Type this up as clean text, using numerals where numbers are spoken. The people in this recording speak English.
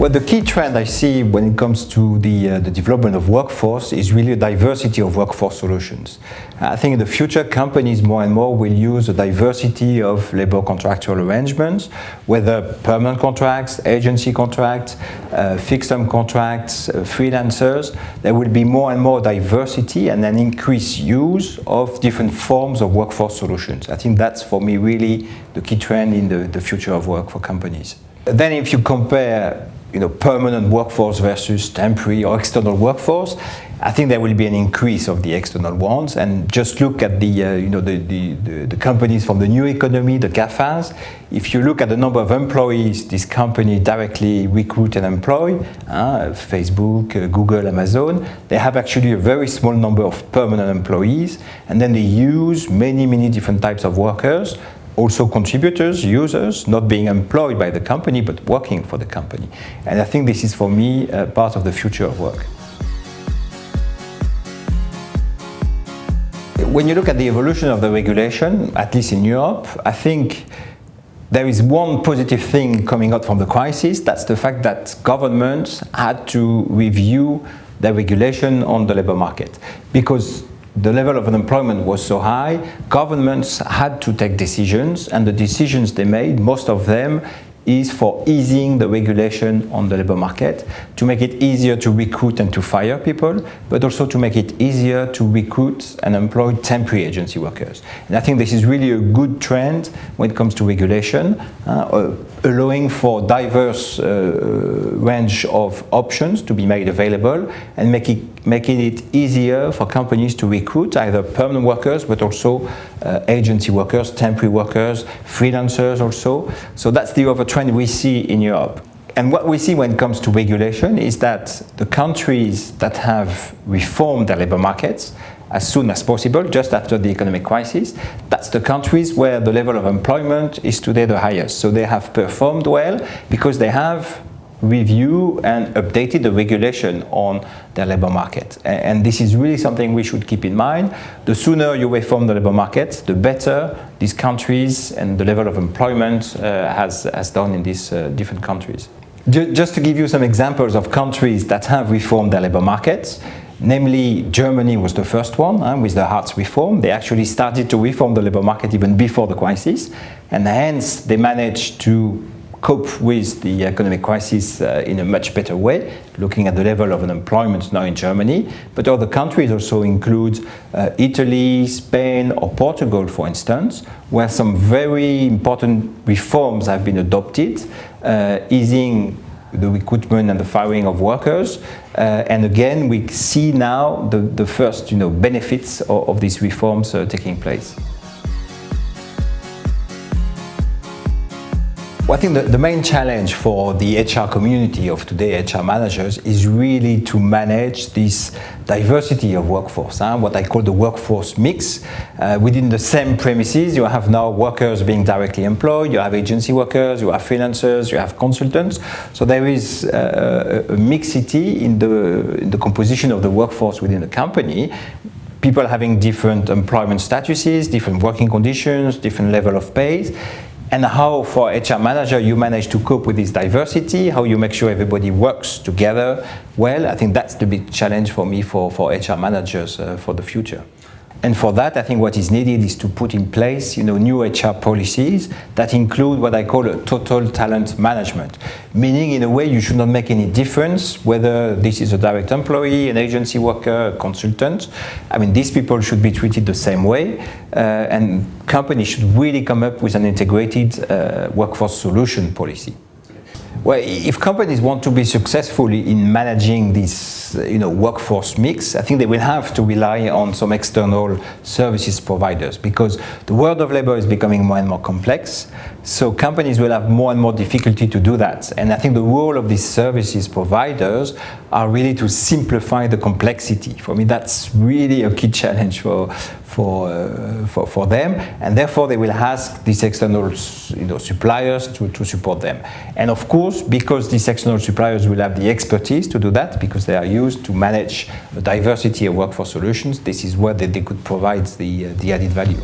Well, the key trend I see when it comes to the development of workforce is really a diversity of workforce solutions. I think in the future, companies more and more will use a diversity of labor contractual arrangements, whether permanent contracts, agency contracts, fixed-term contracts, freelancers. There will be more and more diversity and an increased use of different forms of workforce solutions. I think that's, for me, really the key trend in the future of work for companies. Then if you compare permanent workforce versus temporary or external workforce, I think there will be an increase of the external ones. And just look at the companies from the new economy, the GAFAs. If you look at the number of employees this company directly recruit and employ, Facebook, Google, Amazon, they have actually a very small number of permanent employees, and then they use many different types of workers. Also contributors, users, not being employed by the company, but working for the company. And I think this is, for me, part of the future of work. When you look at the evolution of the regulation, at least in Europe, I think there is one positive thing coming out from the crisis. That's the fact that governments had to review their regulation on the labor market. Because the level of unemployment was so high, governments had to take decisions, and the decisions they made, most of them, is for easing the regulation on the labor market, to make it easier to recruit and to fire people, but also to make it easier to recruit and employ temporary agency workers. And I think this is really a good trend when it comes to regulation, allowing for diverse range of options to be made available, and making it easier for companies to recruit either permanent workers, but also agency workers, temporary workers, freelancers also. So that's the other trend we see in Europe. And what we see when it comes to regulation is that the countries that have reformed their labor markets as soon as possible, just after the economic crisis, that's the countries where the level of employment is today the highest. So they have performed well because they have reviewed and updated the regulation on their labor market. And this is really something we should keep in mind. The sooner you reform the labor market, the better these countries and the level of employment has done in these different countries. Just to give you some examples of countries that have reformed their labor markets, namely Germany was the first one with the Hartz reform. They actually started to reform the labor market even before the crisis, and hence they managed to cope with the economic crisis in a much better way, looking at the level of unemployment now in Germany. But other countries also include Italy, Spain, or Portugal, for instance, where some very important reforms have been adopted, easing the recruitment and the firing of workers. And again, we see now the first benefits of these reforms taking place. Well, I think the main challenge for the HR community of today, HR managers, is really to manage this diversity of workforce, what I call the workforce mix. Within the same premises, you have now workers being directly employed, you have agency workers, you have freelancers, you have consultants. So there is a mixity in the composition of the workforce within the company. People having different employment statuses, different working conditions, different level of pay. And how, for HR manager, you manage to cope with this diversity, how you make sure everybody works together well. I think that's the big challenge for me for HR managers for the future. And for that, I think what is needed is to put in place new HR policies that include what I call a total talent management. Meaning, in a way, you should not make any difference whether this is a direct employee, an agency worker, a consultant. I mean, these people should be treated the same way, and companies should really come up with an integrated workforce solution policy. Well, if companies want to be successful in managing this, workforce mix, I think they will have to rely on some external services providers, because the world of labor is becoming more and more complex. So companies will have more and more difficulty to do that. And I think the role of these services providers are really to simplify the complexity. For me, that's really a key challenge for them, and therefore they will ask these external suppliers to support them. And of course, because these external suppliers will have the expertise to do that, because they are used to manage a diversity of workforce solutions, this is where they could provide the added value.